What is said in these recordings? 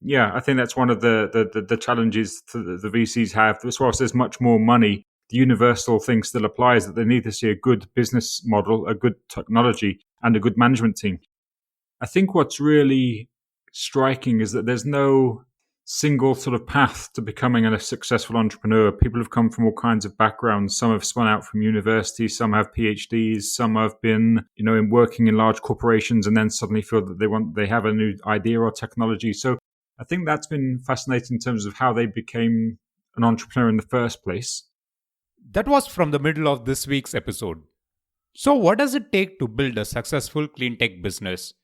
Yeah, I think that's one of the challenges the VCs have. As well as there's much more money, the universal thing still applies that they need to see a good business model, a good technology, and a good management team. I think what's really striking is that there's no single sort of path to becoming a successful entrepreneur. People have come from all kinds of backgrounds. Some have spun out from university, some have PhDs, some have been, in working in large corporations and then suddenly feel that they have a new idea or technology. So I think that's been fascinating in terms of how they became an entrepreneur in the first place. That was from the middle of this week's episode. So, what does it take to build a successful clean tech business?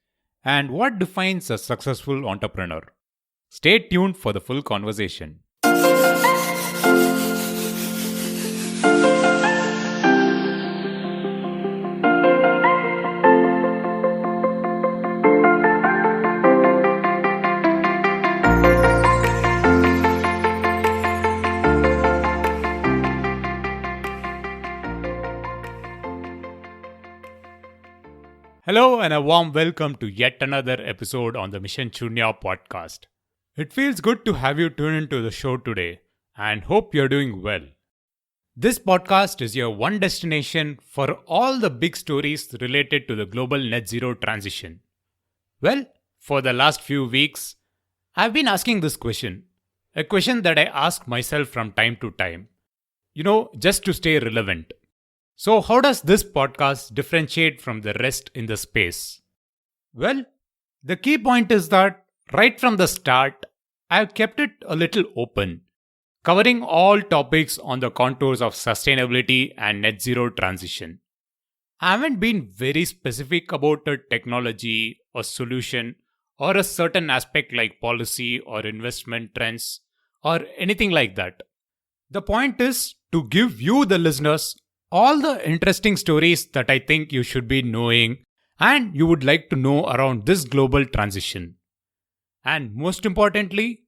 And what defines a successful entrepreneur? Stay tuned for the full conversation. Hello and a warm welcome to yet another episode on the Mission Shunya podcast. It feels good to have you tune into the show today and hope you're doing well. This podcast is your one destination for all the big stories related to the global net zero transition. Well, for the last few weeks, I've been asking this question, a question that I ask myself from time to time, just to stay relevant. So, how does this podcast differentiate from the rest in the space? Well, the key point is that right from the start, I've kept it a little open, covering all topics on the contours of sustainability and net zero transition. I haven't been very specific about a technology, a solution, or a certain aspect like policy or investment trends or anything like that. The point is to give you, the listeners, all the interesting stories that I think you should be knowing and you would like to know around this global transition. And most importantly,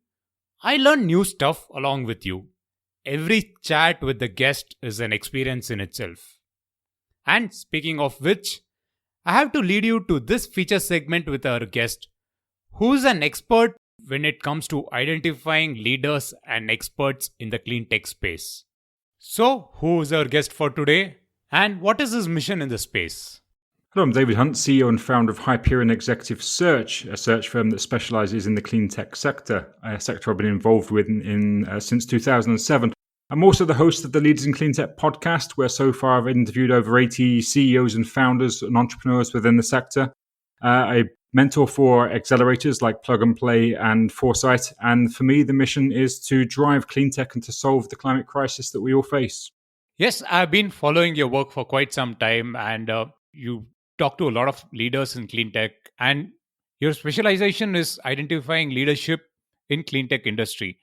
I learn new stuff along with you. Every chat with the guest is an experience in itself. And speaking of which, I have to lead you to this feature segment with our guest, who's an expert when it comes to identifying leaders and experts in the clean tech space. So, who is our guest for today and what is his mission in the space? Hello, I'm David Hunt, CEO and founder of Hyperion Executive Search, a search firm that specializes in the clean tech sector, a sector I've been involved with since 2007. I'm also the host of the Leaders in Clean Tech podcast, where so far I've interviewed over 80 CEOs and founders and entrepreneurs within the sector. I mentor for accelerators like Plug and Play and Foresight. And for me, the mission is to drive clean tech and to solve the climate crisis that we all face. Yes, I've been following your work for quite some time, and you talk to a lot of leaders in clean tech, and your specialization is identifying leadership in clean tech industry.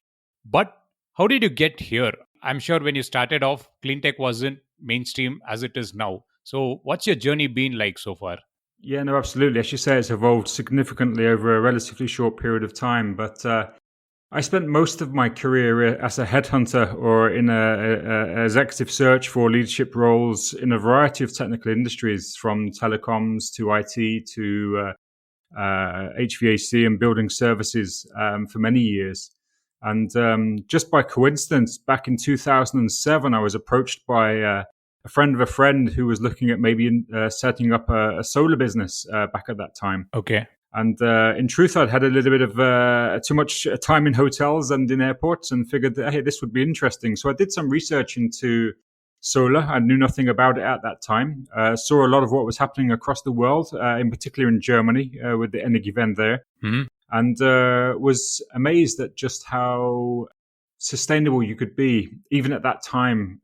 But how did you get here? I'm sure when you started off, clean tech wasn't mainstream as it is now. So what's your journey been like so far? Yeah, no, absolutely. As you say, it's evolved significantly over a relatively short period of time. But I spent most of my career as a headhunter or in a executive search for leadership roles in a variety of technical industries, from telecoms to IT to HVAC and building services for many years. And just by coincidence, back in 2007, I was approached by a friend of a friend who was looking at maybe setting up a solar business back at that time. Okay. And in truth, I'd had a little bit of too much time in hotels and in airports and figured that, hey, this would be interesting. So I did some research into solar. I knew nothing about it at that time. Saw a lot of what was happening across the world, in particular in Germany with the Energiewende there. Mm-hmm. And was amazed at just how sustainable you could be, even at that time,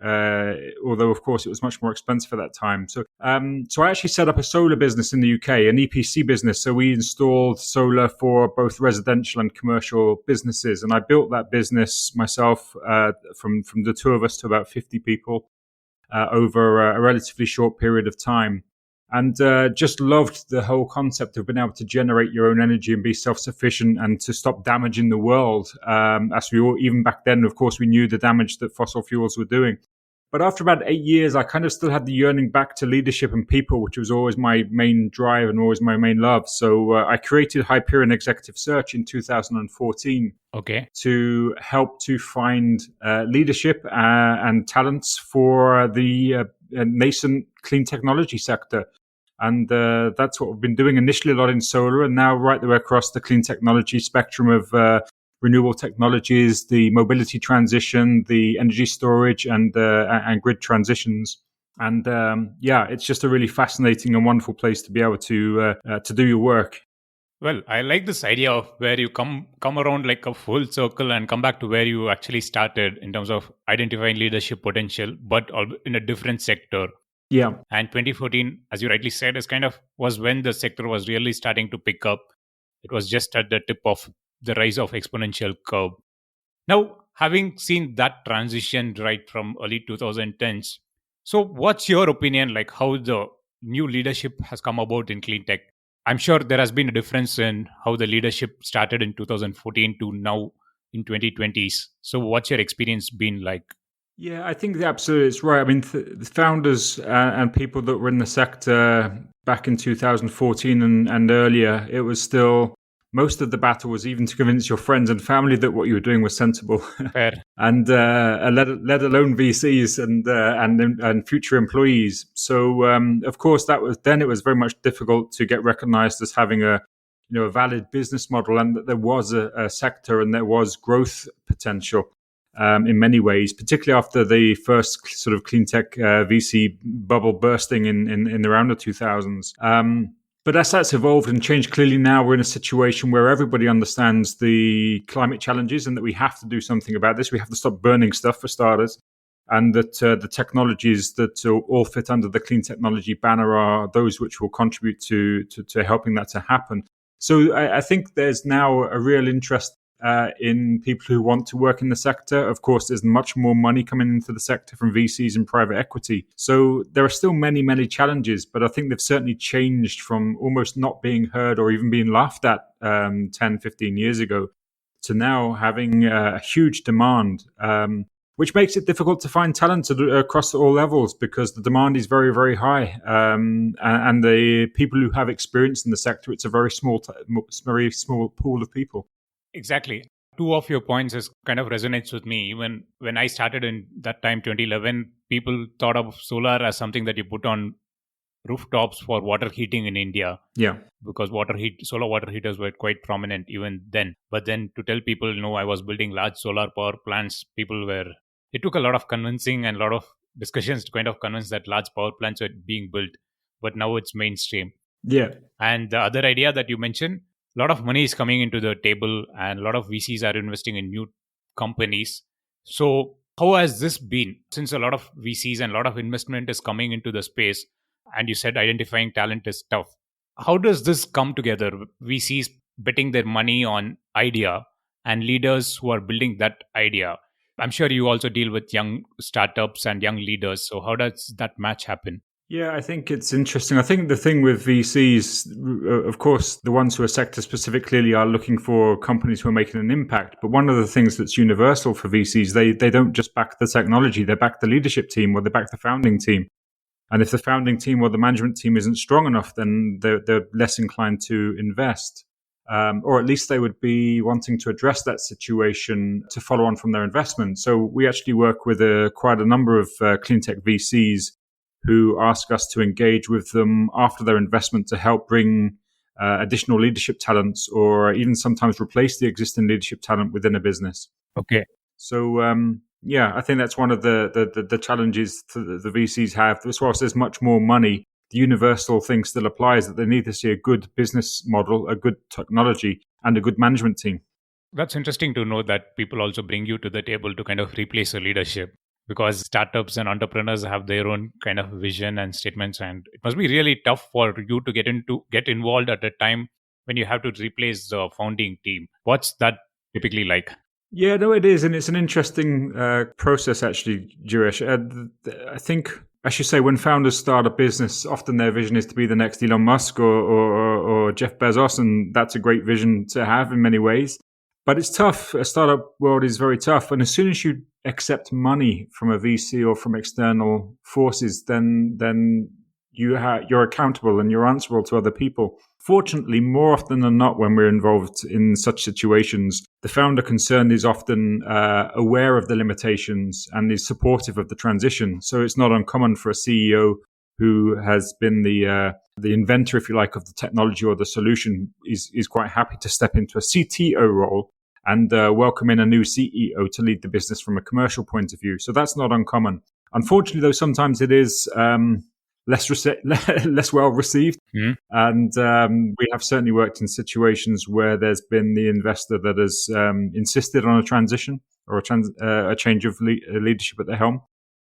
although, of course, it was much more expensive at that time. So I actually set up a solar business in the UK, an EPC business. So we installed solar for both residential and commercial businesses. And I built that business myself from the two of us to about 50 people over a relatively short period of time. And just loved the whole concept of being able to generate your own energy and be self-sufficient and to stop damaging the world. As we all, even back then, of course, we knew the damage that fossil fuels were doing. But after about 8 years, I kind of still had the yearning back to leadership and people, which was always my main drive and always my main love. So I created Hyperion Executive Search in 2014 to help to find leadership and talents for the nascent clean technology sector. And that's what we've been doing initially a lot in solar, and now right the way across the clean technology spectrum of renewable technologies, the mobility transition, the energy storage, and grid transitions. And it's just a really fascinating and wonderful place to be able to do your work. Well, I like this idea of where you come around like a full circle and come back to where you actually started in terms of identifying leadership potential, but in a different sector. Yeah. And 2014, as you rightly said, was when the sector was really starting to pick up. It was just at the tip of the rise of exponential curve. Now, having seen that transition right from early 2010s, so what's your opinion, like how the new leadership has come about in clean tech? I'm sure there has been a difference in how the leadership started in 2014 to now in 2020s. So what's your experience been like? Yeah, I think absolutely it's right. I mean, the founders and people that were in the sector back in 2014 and earlier, it was still, most of the battle was even to convince your friends and family that what you were doing was sensible. Fair. And let alone VCs and future employees. So of course it was very much difficult to get recognized as having a valid business model, and that there was a sector and there was growth potential. In many ways, particularly after the first sort of clean tech VC bubble bursting in around the 2000s. But as that's evolved and changed, clearly now we're in a situation where everybody understands the climate challenges and that we have to do something about this. We have to stop burning stuff, for starters, and that the technologies that all fit under the clean technology banner are those which will contribute to helping that to happen. So I think there's now a real interest in people who want to work in the sector. Of course, there's much more money coming into the sector from VCs and private equity. So there are still many, many challenges, but I think they've certainly changed from almost not being heard or even being laughed at 10, 15 years ago to now having a huge demand, which makes it difficult to find talent across all levels because the demand is very, very high. And the people who have experience in the sector, it's a very small pool of people. Exactly. Two of your points kind of resonates with me. Even when I started in that time, 2011, people thought of solar as something that you put on rooftops for water heating in India. Yeah. Because solar water heaters were quite prominent even then. But then to tell people, I was building large solar power plants, it took a lot of convincing and a lot of discussions to kind of convince that large power plants were being built. But now it's mainstream. Yeah. And the other idea that you mentioned, a lot of money is coming into the table and a lot of VCs are investing in new companies. So how has this been? Since a lot of VCs and a lot of investment is coming into the space, and you said identifying talent is tough. How does this come together? VCs betting their money on idea and leaders who are building that idea. I'm sure you also deal with young startups and young leaders. So how does that match happen? Yeah, I think it's interesting. I think the thing with VCs, of course, the ones who are sector specific clearly are looking for companies who are making an impact. But one of the things that's universal for VCs, they don't just back the technology, they back the leadership team or they back the founding team. And if the founding team or the management team isn't strong enough, then they're less inclined to invest. Or at least they would be wanting to address that situation to follow on from their investment. So we actually work with quite a number of clean tech VCs who ask us to engage with them after their investment to help bring additional leadership talents or even sometimes replace the existing leadership talent within a business. Okay. So, I think that's one of the challenges the VCs have. As well as there's much more money, the universal thing still applies that they need to see a good business model, a good technology, and a good management team. That's interesting to know that people also bring you to the table to kind of replace a leadership. Because startups and entrepreneurs have their own kind of vision and statements, and it must be really tough for you to get involved at a time when you have to replace the founding team. What's that typically like? Yeah, no, it is, and it's an interesting process actually, Girish. I think, as you say, when founders start a business, often their vision is to be the next Elon Musk or Jeff Bezos, and that's a great vision to have in many ways. But it's tough. A startup world is very tough. And as soon as you accept money from a VC or from external forces, then you're accountable and you're answerable to other people. Fortunately, more often than not, when we're involved in such situations, the founder concerned is often aware of the limitations and is supportive of the transition. So it's not uncommon for a CEO who has been the inventor, if you like, of the technology or the solution, is quite happy to step into a CTO role and welcome in a new CEO to lead the business from a commercial point of view. So that's not uncommon. Unfortunately, though, sometimes it is less well received. Mm. And we have certainly worked in situations where there's been the investor that has insisted on a transition or a change of leadership at the helm.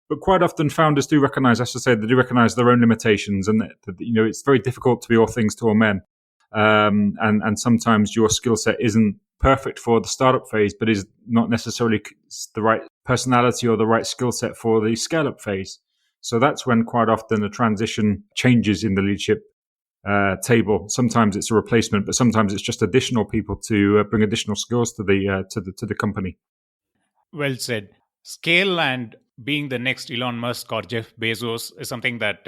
But quite often founders do recognize, as I say, they do recognize their own limitations, and that, it's very difficult to be all things to all men. And sometimes your skill set isn't perfect for the startup phase, but is not necessarily the right personality or the right skill set for the scale-up phase. So that's when quite often the transition changes in the leadership table. Sometimes it's a replacement, but sometimes it's just additional people to bring additional skills to the company. Well said. Scale and being the next Elon Musk or Jeff Bezos is something that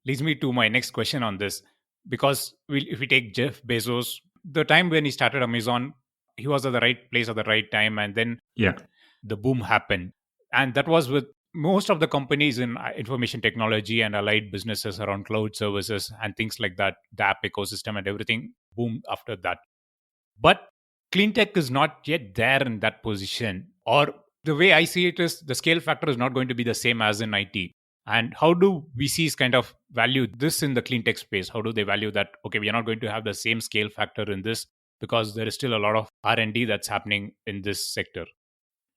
leads me to my next question on this. Because if we take Jeff Bezos, the time when he started Amazon, he was at the right place at the right time, and then the boom happened. And that was with most of the companies in information technology and allied businesses around cloud services and things like that, the app ecosystem and everything boomed after that. But cleantech is not yet there in that position. Or the way I see it is the scale factor is not going to be the same as in IT. And how do VCs kind of value this in the cleantech space? How do they value that, okay, we are not going to have the same scale factor in this because there is still a lot of R&D that's happening in this sector?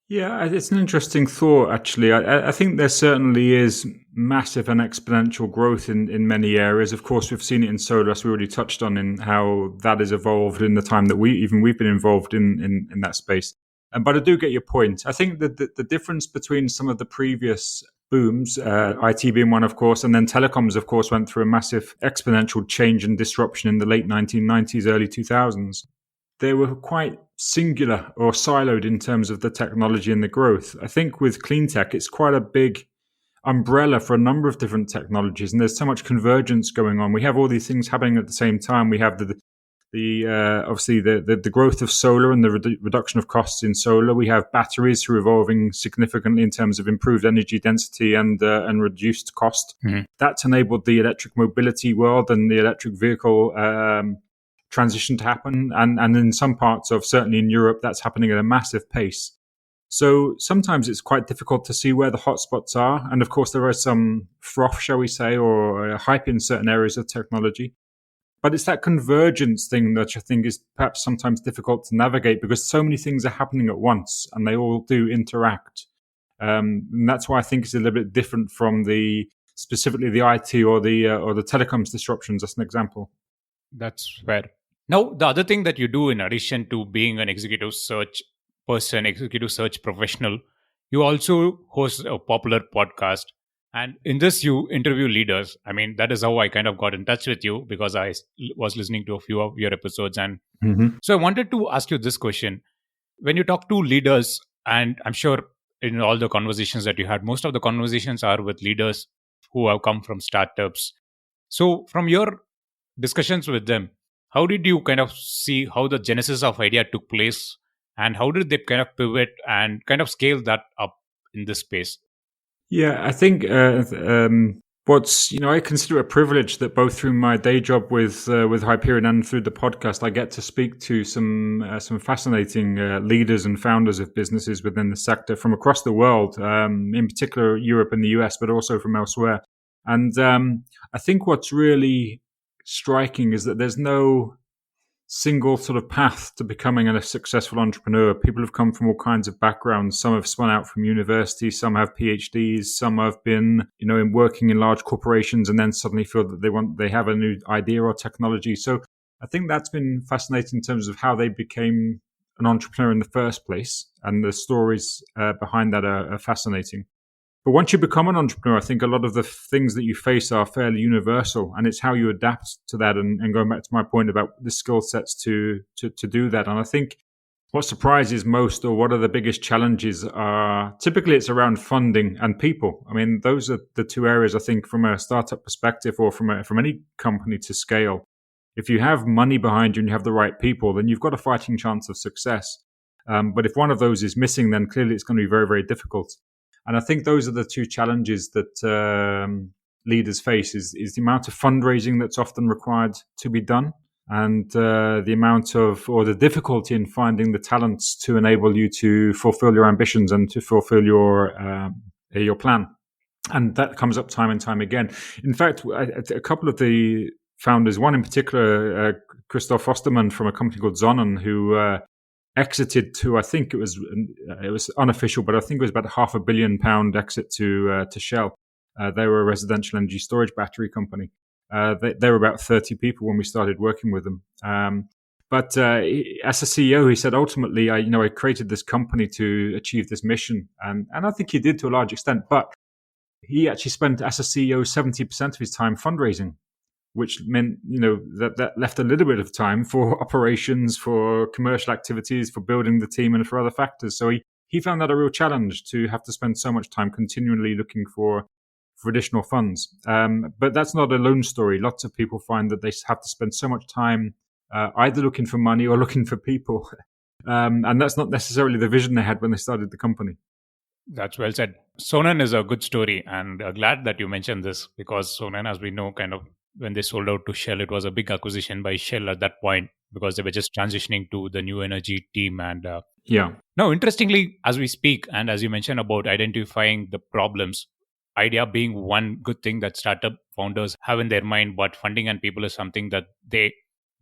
Yeah, it's an interesting thought, actually. I think there certainly is massive and exponential growth in many areas. Of course, we've seen it in solar, as we already touched on, in how that has evolved in the time that we've been involved in that space. But I do get your point. I think that the difference between some of the previous booms, IT being one, of course, and then telecoms, of course, went through a massive exponential change and disruption in the late 1990s, early 2000s. They were quite singular or siloed in terms of the technology and the growth. I think with cleantech, it's quite a big umbrella for a number of different technologies, and there's so much convergence going on. We have all these things happening at the same time. We have obviously the growth of solar and the reduction of costs in solar. We have batteries who are evolving significantly in terms of improved energy density and reduced cost. Mm-hmm. That's enabled the electric mobility world and the electric vehicle transition to happen, and in some parts of, certainly in Europe, that's happening at a massive pace. So sometimes it's quite difficult to see where the hotspots are, and of course there are some froth, shall we say, or hype in certain areas of technology. But it's that convergence thing that I think is perhaps sometimes difficult to navigate because so many things are happening at once and they all do interact. And that's why I think it's a little bit different from specifically the IT or the telecoms disruptions, as an example. That's fair. Now, the other thing that you do in addition to being an executive search person, executive search professional, you also host a popular podcast. And in this, you interview leaders. I mean, that is how I kind of got in touch with you because I was listening to a few of your episodes. And so I wanted to ask you this question. When you talk to leaders, and I'm sure in all the conversations that you had, most of the conversations are with leaders who have come from startups. So from your discussions with them, how did you kind of see how the genesis of idea took place and how did they kind of pivot and kind of scale that up in this space? Yeah, I think I consider it a privilege that both through my day job with Hyperion and through the podcast, I get to speak to some fascinating leaders and founders of businesses within the sector from across the world, in particular Europe and the US, but also from elsewhere. And I think what's really striking is that there's no single sort of path to becoming a successful entrepreneur. People have come from all kinds of backgrounds. Some have spun out from university, some have PhDs, some have been, in working in large corporations and then suddenly feel that they have a new idea or technology. So I think that's been fascinating in terms of how they became an entrepreneur in the first place, and the stories behind that are fascinating. But once you become an entrepreneur, I think a lot of the things that you face are fairly universal, and it's how you adapt to that. And going back to my point about the skill sets to do that. And I think What surprises most, or what are the biggest challenges, are typically it's around funding and people. I mean, those are the two areas I think from a startup perspective, or from any company to scale. If you have money behind you and you have the right people, then you've got a fighting chance of success. But if one of those is missing, then clearly it's going to be very, very difficult. And I think those are the two challenges that leaders face: is the amount of fundraising that's often required to be done, and the amount of, or the difficulty in finding the talents to enable you to fulfill your ambitions and to fulfill your plan. And that comes up time and time again. In fact, a couple of the founders, one in particular, Christoph Osterman from a company called Sonnen, who exited to, I think it was unofficial, but I think it was about £500 million exit to Shell. They were a residential energy storage battery company. They were about 30 people when we started working with them. But as a CEO, he said, ultimately, I created this company to achieve this mission. And I think he did to a large extent. But he actually spent, as a CEO, 70% of his time fundraising, which meant, that left a little bit of time for operations, for commercial activities, for building the team, and for other factors. So he found that a real challenge, to have to spend so much time continually looking for additional funds. But that's not a lone story. Lots of people find that they have to spend so much time either looking for money or looking for people. And that's not necessarily the vision they had when they started the company. That's well said. Sonnen is a good story, and glad that you mentioned this, because Sonnen, as we know, kind of when they sold out to Shell, it was a big acquisition by Shell at that point, because they were just transitioning to the new energy team. And Now, interestingly, as we speak, and as you mentioned about identifying the problems, idea being one good thing that startup founders have in their mind, but funding and people is something that they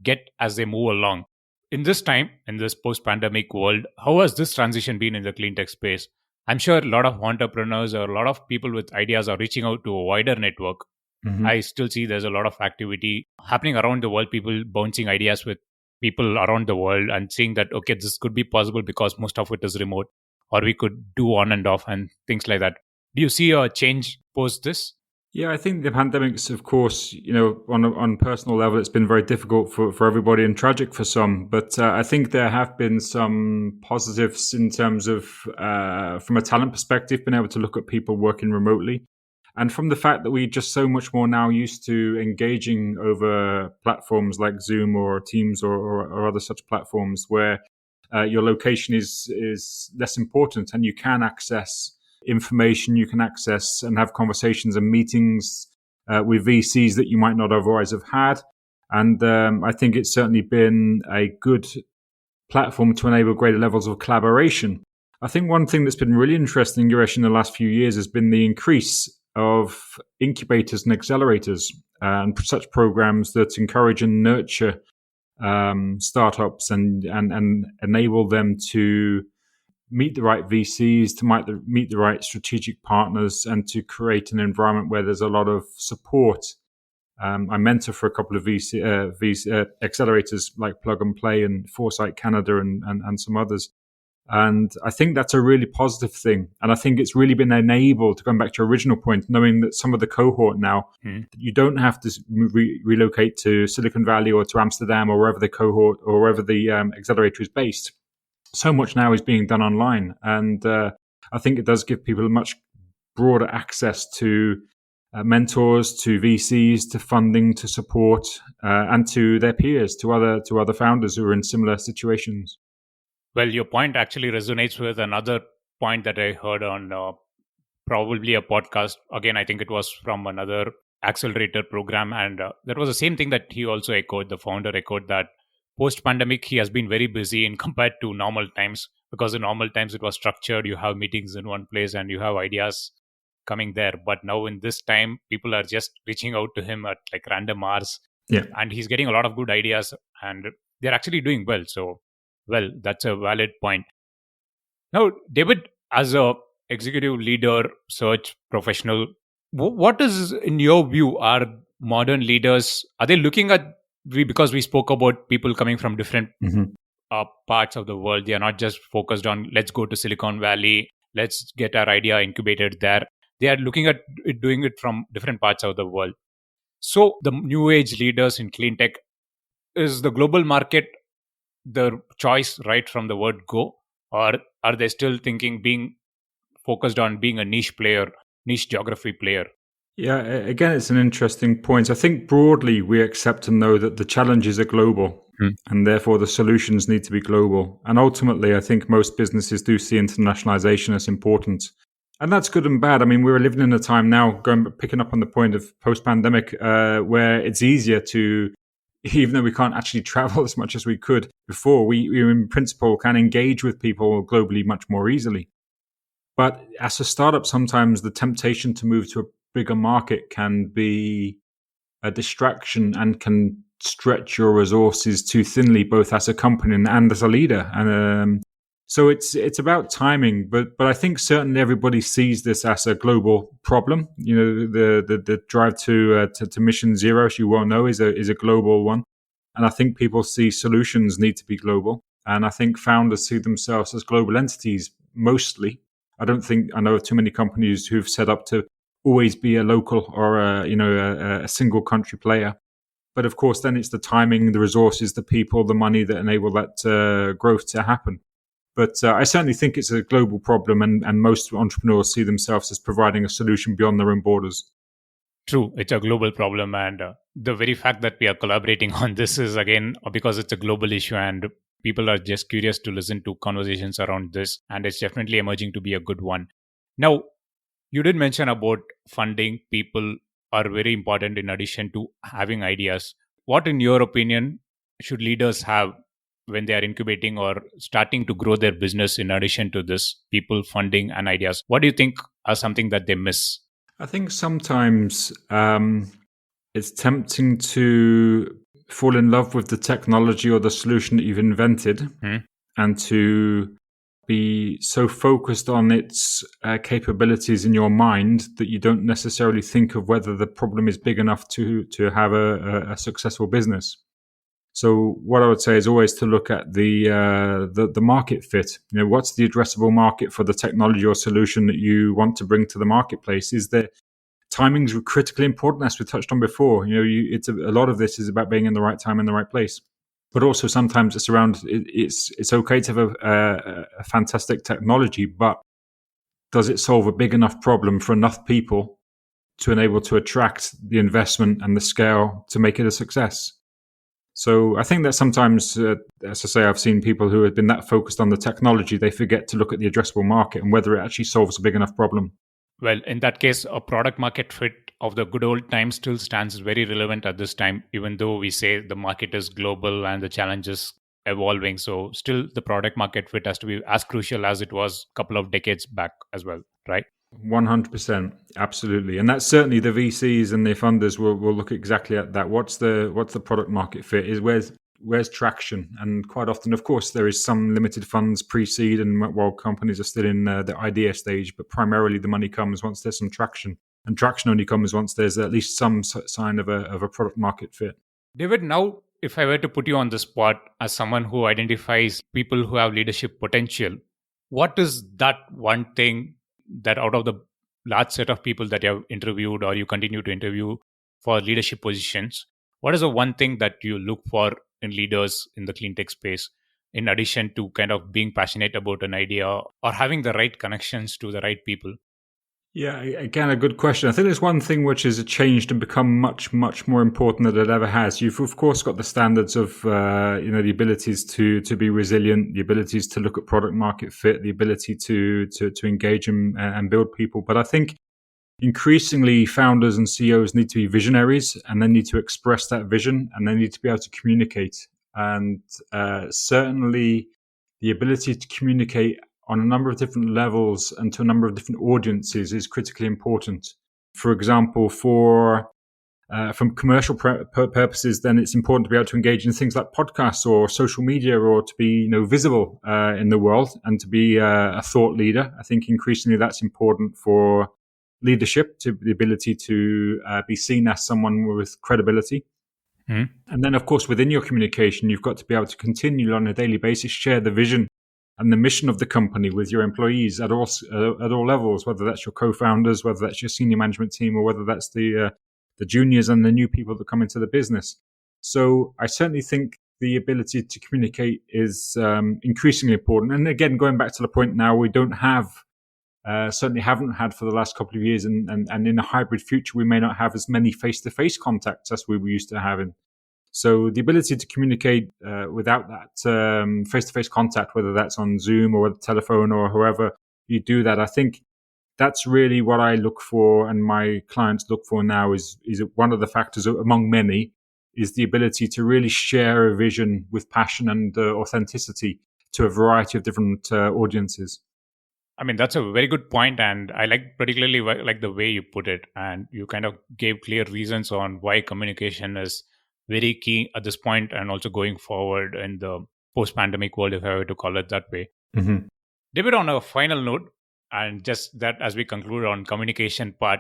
get as they move along. In this time, in this post-pandemic world, how has this transition been in the clean tech space? I'm sure a lot of entrepreneurs or a lot of people with ideas are reaching out to a wider network. Mm-hmm. I still see there's a lot of activity happening around the world, people bouncing ideas with people around the world and seeing that, okay, this could be possible because most of it is remote, or we could do on and off and things like that. Do you see a change post this? Yeah, I think the pandemic's, of course, on a personal level, it's been very difficult for everybody and tragic for some. But I think there have been some positives in terms of, from a talent perspective, being able to look at people working remotely. And from the fact that we're just so much more now used to engaging over platforms like Zoom or Teams or other such platforms, where your location is less important and you can access information, you can access and have conversations and meetings with VCs that you might not otherwise have had. And I think it's certainly been a good platform to enable greater levels of collaboration. I think one thing that's been really interesting, Girish, in the last few years has been the increase of incubators and accelerators and such programs that encourage and nurture startups and enable them to meet the right VCs, to meet the right strategic partners, and to create an environment where there's a lot of support. I mentor for a couple of VC accelerators like Plug and Play and Foresight Canada and some others. And I think that's a really positive thing. And I think it's really been enabled, going back to your original point, knowing that some of the cohort now, you don't have to relocate to Silicon Valley or to Amsterdam or wherever the cohort or wherever the accelerator is based. So much now is being done online. And I think it does give people a much broader access to mentors, to VCs, to funding, to support, and to their peers, to other founders who are in similar situations. Well, your point actually resonates with another point that I heard on probably a podcast. Again, I think it was from another accelerator program. And that was the same thing that he also echoed. The founder echoed that post-pandemic, he has been very busy in compared to normal times, because in normal times it was structured. You have meetings in one place and you have ideas coming there. But now in this time, people are just reaching out to him at like random hours. Yeah. And he's getting a lot of good ideas and they're actually doing well. So, well, that's a valid point. Now, David, as a executive leader, search professional, what is, in your view, are modern leaders, are they looking at, because we spoke about people coming from different parts of the world, they are not just focused on, let's go to Silicon Valley, let's get our idea incubated there. They are looking at it, doing it from different parts of the world. So the new age leaders in clean tech, is the global market the choice right from the word go, or are they still thinking being focused on being a niche geography player? Yeah, again, it's an interesting point. I think broadly we accept and know that the challenges are global and therefore the solutions need to be global. And ultimately, I think most businesses do see internationalization as important. And that's good and bad. I mean, we're living in a time now, picking up on the point of post-pandemic, where it's easier to, even though we can't actually travel as much as we could before, we in principle can engage with people globally much more easily. But as a startup, sometimes the temptation to move to a bigger market can be a distraction and can stretch your resources too thinly, both as a company and as a leader. And so it's about timing. But I think certainly everybody sees this as a global problem. You know, the drive to mission zero, as you well know, is a global one. And I think people see solutions need to be global. And I think founders see themselves as global entities mostly. I don't think I know of too many companies who've set up to always be a local or a single country player. But of course, then it's the timing, the resources, the people, the money that enable that growth to happen. But I certainly think it's a global problem, and most entrepreneurs see themselves as providing a solution beyond their own borders. True, it's a global problem, and the very fact that we are collaborating on this is again because it's a global issue, and people are just curious to listen to conversations around this, and it's definitely emerging to be a good one. Now, you did mention about funding. People are very important in addition to having ideas. What, in your opinion, should leaders have when they are incubating or starting to grow their business in addition to this people, funding, and ideas? What do you think are something that they miss? I think sometimes it's tempting to fall in love with the technology or the solution that you've invented and to be so focused on its capabilities in your mind that you don't necessarily think of whether the problem is big enough to have a successful business. So what I would say is always to look at the market fit. You know, what's the addressable market for the technology or solution that you want to bring to the marketplace? Is there timing's critically important, as we touched on before. You know, it's a lot of this is about being in the right time in the right place. But also sometimes it's around. It's okay to have a fantastic technology, but does it solve a big enough problem for enough people to enable to attract the investment and the scale to make it a success? So I think that sometimes, as I say, I've seen people who have been that focused on the technology, they forget to look at the addressable market and whether it actually solves a big enough problem. Well, in that case, a product market fit of the good old times still stands very relevant at this time, even though we say the market is global and the challenge is evolving. So still the product market fit has to be as crucial as it was a couple of decades back as well, right? 100%, absolutely, and that's certainly the VCs and the funders will look exactly at that. What's the product market fit? Is where's traction? And quite often, of course, there is some limited funds pre-seed, and while companies are still in the idea stage, but primarily the money comes once there's some traction, and traction only comes once there's at least some sign of a product market fit. David, now if I were to put you on the spot as someone who identifies people who have leadership potential, what is that one thing that out of the large set of people that you have interviewed or you continue to interview for leadership positions, what is the one thing that you look for in leaders in the clean tech space, in addition to kind of being passionate about an idea or having the right connections to the right people? Yeah, again, a good question. I think there's one thing which has changed and become much, much more important than it ever has. You've of course got the standards of, the abilities to be resilient, the abilities to look at product market fit, the ability to engage and build people. But I think increasingly founders and CEOs need to be visionaries, and they need to express that vision, and they need to be able to communicate. And certainly, the ability to communicate on a number of different levels and to a number of different audiences is critically important. For example, from commercial purposes, then it's important to be able to engage in things like podcasts or social media, or to be visible in the world and to be a thought leader. I think increasingly that's important for leadership, to the ability to be seen as someone with credibility. And then, of course, within your communication, you've got to be able to continue on a daily basis, share the vision and the mission of the company with your employees at all levels, whether that's your co-founders, whether that's your senior management team, or whether that's the juniors and the new people that come into the business. So I certainly think the ability to communicate is increasingly important. And again, going back to the point now, we don't have, certainly haven't had for the last couple of years, and in a hybrid future, we may not have as many face-to-face contacts as we were used to having. So the ability to communicate without that face-to-face contact, whether that's on Zoom or telephone or however you do that, I think that's really what I look for and my clients look for now is one of the factors among many is the ability to really share a vision with passion and authenticity to a variety of different audiences. I mean, that's a very good point, and I particularly like the way you put it, and you kind of gave clear reasons on why communication is very key at this point and also going forward in the post-pandemic world, if I were to call it that way. Mm-hmm. David, on a final note, and just that as we conclude on communication part,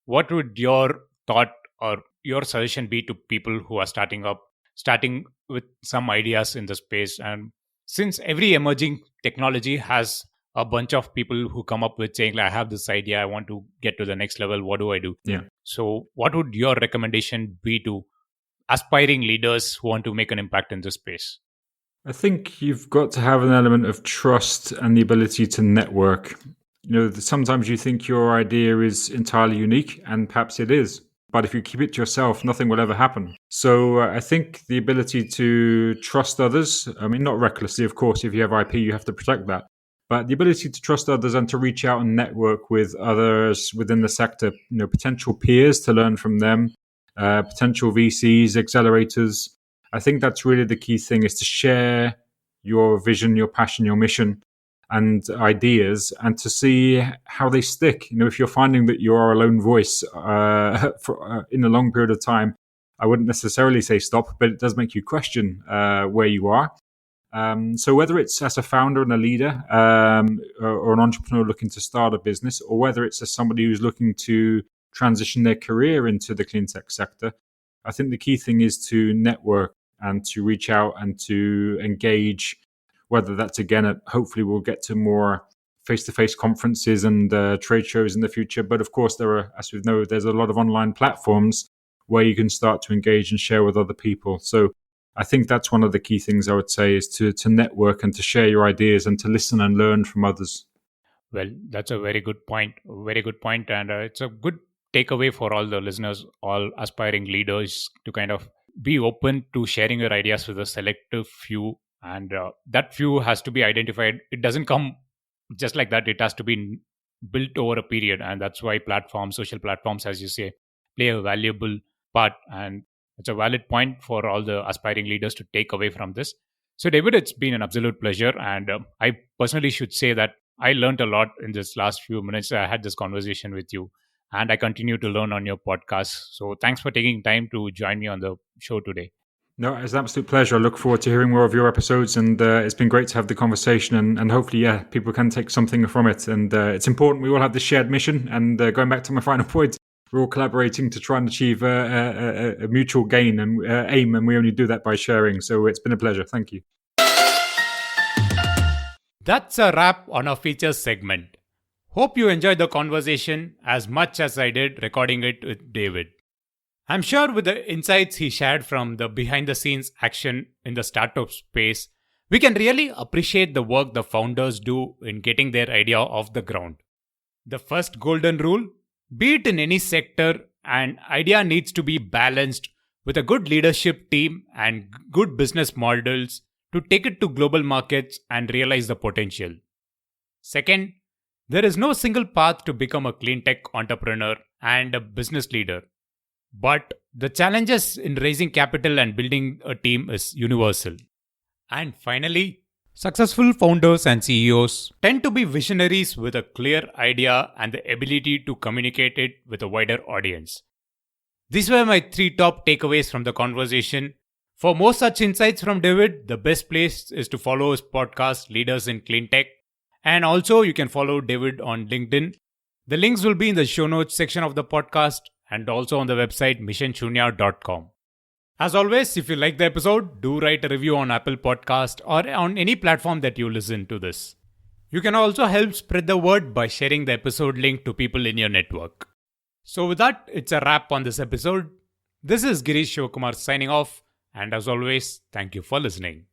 what would your thought or your suggestion be to people who are starting with some ideas in the space? And since every emerging technology has a bunch of people who come up with saying, I have this idea, I want to get to the next level, what do I do? Yeah. So what would your recommendation be to aspiring leaders who want to make an impact in this space? I think you've got to have an element of trust and the ability to network. Sometimes you think your idea is entirely unique, and perhaps it is. But if you keep it to yourself, nothing will ever happen. So I think the ability to trust others, I mean, not recklessly, of course, if you have IP, you have to protect that. But the ability to trust others and to reach out and network with others within the sector, potential peers to learn from them, potential VCs, accelerators. I think that's really the key thing, is to share your vision, your passion, your mission and ideas, and to see how they stick. If you're finding that you are a lone voice in a long period of time, I wouldn't necessarily say stop, but it does make you question where you are. So whether it's as a founder and a leader or an entrepreneur looking to start a business, or whether it's as somebody who's looking to transition their career into the clean tech sector, I think the key thing is to network and to reach out and to engage, whether that's, again, hopefully we'll get to more face-to-face conferences and trade shows in the future. But of course, there are, as we know, there's a lot of online platforms where you can start to engage and share with other people. So I think that's one of the key things I would say, is to network and to share your ideas and to listen and learn from others. Well, that's a very good point. And it's a good takeaway for all the listeners, all aspiring leaders, to kind of be open to sharing your ideas with a selective few. And that few has to be identified. It doesn't come just like that. It has to be built over a period. And that's why social platforms, as you say, play a valuable part. And it's a valid point for all the aspiring leaders to take away from this. So, David, it's been an absolute pleasure. And I personally should say that I learned a lot in this last few minutes. I had this conversation with you, and I continue to learn on your podcast. So thanks for taking time to join me on the show today. No, it's an absolute pleasure. I look forward to hearing more of your episodes, and it's been great to have the conversation, and hopefully, people can take something from it. And it's important we all have this shared mission. And going back to my final point, we're all collaborating to try and achieve a mutual gain and aim, and we only do that by sharing. So it's been a pleasure. Thank you. That's a wrap on our features segment. Hope you enjoyed the conversation as much as I did recording it with David. I'm sure with the insights he shared from the behind-the-scenes action in the startup space, we can really appreciate the work the founders do in getting their idea off the ground. The first golden rule: be it in any sector, an idea needs to be balanced with a good leadership team and good business models to take it to global markets and realize the potential. Second, there is no single path to become a clean tech entrepreneur and a business leader. But the challenges in raising capital and building a team is universal. And finally, successful founders and CEOs tend to be visionaries with a clear idea and the ability to communicate it with a wider audience. These were my 3 top takeaways from the conversation. For more such insights from David, the best place is to follow his podcast, Leaders in Clean Tech. And also, you can follow David on LinkedIn. The links will be in the show notes section of the podcast and also on the website missionshunya.com. As always, if you like the episode, do write a review on Apple Podcast or on any platform that you listen to this. You can also help spread the word by sharing the episode link to people in your network. So with that, it's a wrap on this episode. This is Girish Shivakumar signing off, And as always, thank you for listening.